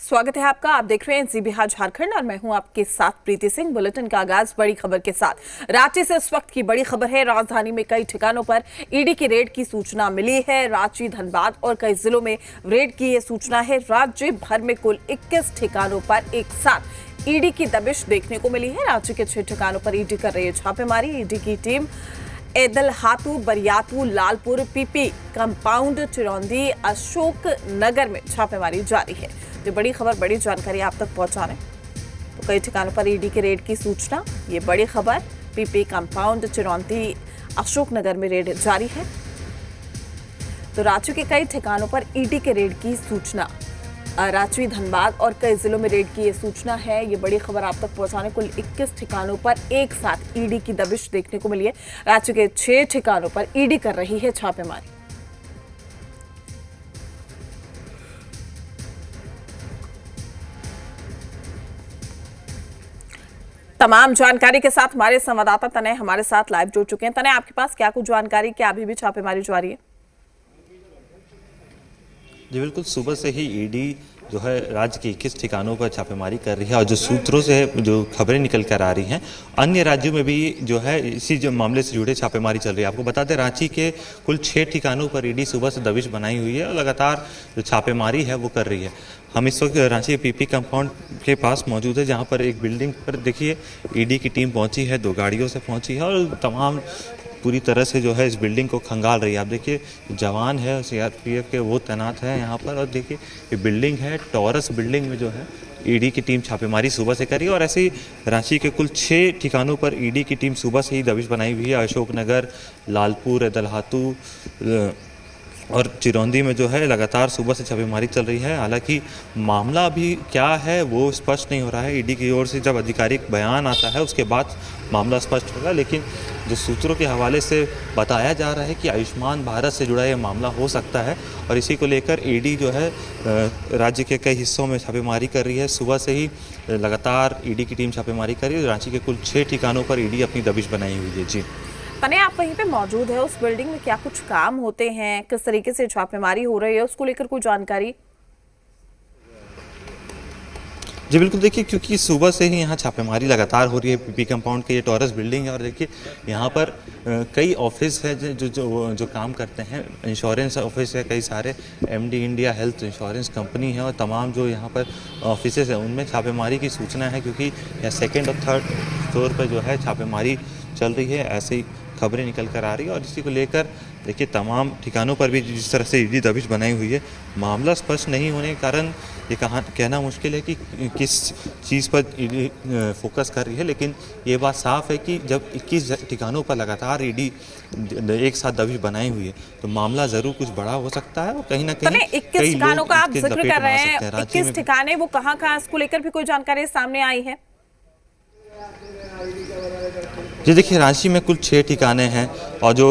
स्वागत है आपका। आप देख रहे हैं जी बिहार झारखंड और मैं हूं आपके साथ प्रीति सिंह। बुलेटिन का आगाज बड़ी खबर के साथ। रांची से इस वक्त की बड़ी खबर है। राजधानी में कई ठिकानों पर ईडी की रेड की सूचना मिली है। रांची, धनबाद और कई जिलों में रेड की यह सूचना है। राज्य भर में कुल 21 ठिकानों पर एक साथ ईडी की दबिश देखने को मिली है। रांची के 6 ठिकानों पर ईडी कर रही है छापेमारी। ईडी की team Edalhatu, Bariatu, Lalpur, PP compound, Chiraundi, Ashok Nagar में छापेमारी जारी है। तो बड़ी खबर, बड़ी जानकारी आप तक पहुंचाने तो कई ठिकानों पर ईडी के रेड की सूचना। ये बड़ी खबर, पीपी कंपाउंड, चिरौंदी, अशोक नगर में रेड जारी है। तो राज्य के कई ठिकानों पर ईडी के रेड की सूचना। रांची, धनबाद और कई जिलों में रेड की ये सूचना है। ये बड़ी खबर आप तक पहुंचाने कुल 21 ठिकानों पर एक साथ ईडी की दबिश देखने को मिली है। राज्य के 6 ठिकानों पर ईडी कर रही है छापेमारी। तमाम जानकारी के साथ हमारे संवाददाता तनय हमारे साथ लाइव जुड़ चुके हैं। तनय, आपके पास क्या कुछ जानकारी, क्या अभी भी छापेमारी जारी है? जी बिल्कुल, सुबह से ही ईडी जो है राज्य के 21 ठिकानों पर छापेमारी कर रही है और जो सूत्रों से जो खबरें निकल कर आ रही हैं, अन्य राज्यों में भी जो है इसी जो मामले से जुड़े छापेमारी चल रही है। आपको बता दें, रांची के कुल 6 ठिकानों पर ईडी सुबह से दबिश बनाई हुई है और लगातार जो छापेमारी है वो कर रही है। हम इस वक्त रांची के पीपी कंपाउंड के पास मौजूद है, जहाँ पर एक बिल्डिंग पर देखिए ईडी की टीम पहुँची है, 2 गाड़ियों से पहुँची है और तमाम पूरी तरह से जो है इस बिल्डिंग को खंगाल रही है। आप देखिए, जवान है सीआरपीएफ के, वो तैनात है यहाँ पर। और देखिए ये बिल्डिंग है, टॉरस बिल्डिंग में जो है ईडी की टीम छापेमारी सुबह से करी। और ऐसे ही रांची के कुल 6 ठिकानों पर ईडी की टीम सुबह से ही दबिश बनाई हुई है। अशोक नगर, लालपुर, एदलहातू और चिरौंदी में जो है लगातार सुबह से छापेमारी चल रही है। हालांकि मामला अभी क्या है वो स्पष्ट नहीं हो रहा है। ईडी की ओर से जब आधिकारिक बयान आता है उसके बाद मामला स्पष्ट होगा, लेकिन जो सूत्रों के हवाले से बताया जा रहा है कि आयुष्मान भारत से जुड़ा यह मामला हो सकता है और इसी को लेकर ईडी जो है राज्य के कई हिस्सों में छापेमारी कर रही है। सुबह से ही लगातार ईडी की टीम छापेमारी कर रही है। रांची के कुल 6 ठिकानों पर ईडी अपनी दबिश बनाई हुई है। जी तने, आप वहीं पे मौजूद है। उस बिल्डिंग में क्या कुछ काम होते हैं, किस तरीके से छापेमारी हो रही है, उसको लेकर कोई जानकारी? जी बिल्कुल, देखिए क्योंकि सुबह से ही यहाँ छापेमारी लगातार हो रही है। पीपी कंपाउंड के ये टॉरस बिल्डिंग है और देखिए यहाँ पर कई ऑफिस है जो काम करते हैं। इंश्योरेंस ऑफिस है, कई सारे MD India health insurance company है और तमाम जो यहाँ पर ऑफिसेज हैं उनमें छापेमारी की सूचना है, क्योंकि यहाँ 2nd और 3rd फ्लोर पर जो है छापेमारी चल रही है। ऐसे ही खबरें निकल कर आ रही है और इसी को लेकर देखिए तमाम ठिकानों पर भी जिस तरह से ईडी दबिश बनाई हुई है, मामला स्पष्ट नहीं होने के कारण ये कहना मुश्किल है कि किस चीज़ पर ईडी फोकस कर रही है। लेकिन ये बात साफ है कि जब 21 ठिकानों पर लगातार ईडी एक साथ दबिश बनाई हुई है तो मामला ज़रूर कुछ बड़ा हो सकता है और कहीं ना कहीं 21 ठिकानों का आप जिक्र कर रहे हैं, 21 ठिकाने वो कहाँ, इसको लेकर भी कोई जानकारी सामने आई है? जी देखिए, रांची में कुल 6 ठिकाने हैं और जो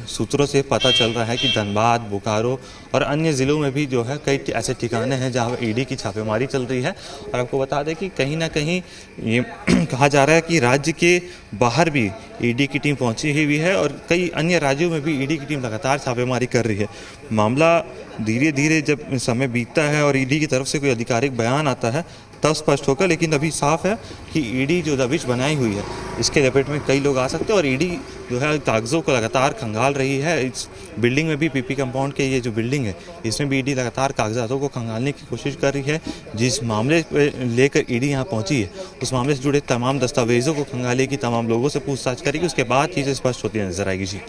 सूत्रों से पता चल रहा है कि धनबाद, बोकारो और अन्य ज़िलों में भी जो है कई ऐसे ठिकाने हैं जहां ईडी की छापेमारी चल रही है। और आपको बता दें कि कहीं ना कहीं ये कहा जा रहा है कि राज्य के बाहर भी ईडी की टीम पहुंची हुई है और कई अन्य राज्यों में भी ईडी की टीम लगातार छापेमारी कर रही है। मामला धीरे धीरे जब समय बीतता है और ईडी की तरफ से कोई आधिकारिक बयान आता है तब स्पष्ट होगा, लेकिन अभी साफ है कि ईडी जो दबिश बनाई हुई है इसके लपेट में कई लोग आ सकते हैं और ईडी जो है कागजों को लगातार खंगाल रही है। इस बिल्डिंग में भी, पीपी कंपाउंड के ये जो बिल्डिंग है इसमें भी ईडी लगातार कागजातों को खंगालने की कोशिश कर रही है। जिस मामले लेकर ईडी यहाँ पहुँची है उस मामले से जुड़े तमाम दस्तावेजों को खंगालेगी, तमाम लोगों से पूछताछ करेगी, उसके बाद चीज़ें स्पष्ट होती नजर आएगी। जी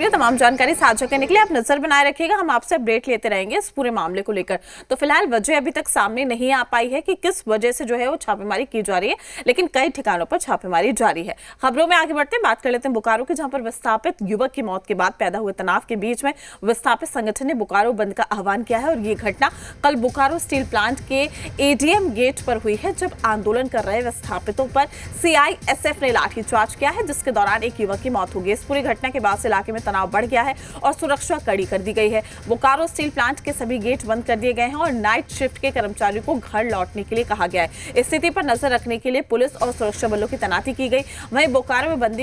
तमाम जानकारी साझा करने के लिए आप नजर बनाए रखिएगा। हम आपसे अपडेट लेते रहेंगे इस पूरे मामले को लेकर। तो फिलहाल वजह अभी तक सामने नहीं आ पाई है कि किस वजह से जो है वो छापेमारी की जा रही है, लेकिन कई ठिकानों पर छापेमारी जारी है। खबरों में आगे बढ़ते हैं, बात कर लेते हैं बोकारो की, जहां पर विस्थापित युवक की मौत के बाद पैदा हुए तनाव के बीच में विस्थापित संगठन ने बोकारो बंद का आह्वान किया है। और ये घटना कल बोकारो स्टील प्लांट के एडीएम गेट पर हुई है, जब आंदोलन कर रहे विस्थापितों पर सीआईएसएफ ने लाठीचार्ज किया है, जिसके दौरान एक युवक की मौत हो गई। इस पूरी घटना के बाद इलाके में तनाव बढ़ गया है और सुरक्षा कड़ी कर दी गई है। बोकारो स्टील प्लांट के सभी गेट बंद कर दिए गए हैं और नाइट शिफ्ट के कर्मचारियों को घर लौटने के लिए कहा गया है। स्थिति पर नजर रखने के लिए पुलिस और सुरक्षा बलों की तैनाती की गई। वहीं बोकारो में बंदी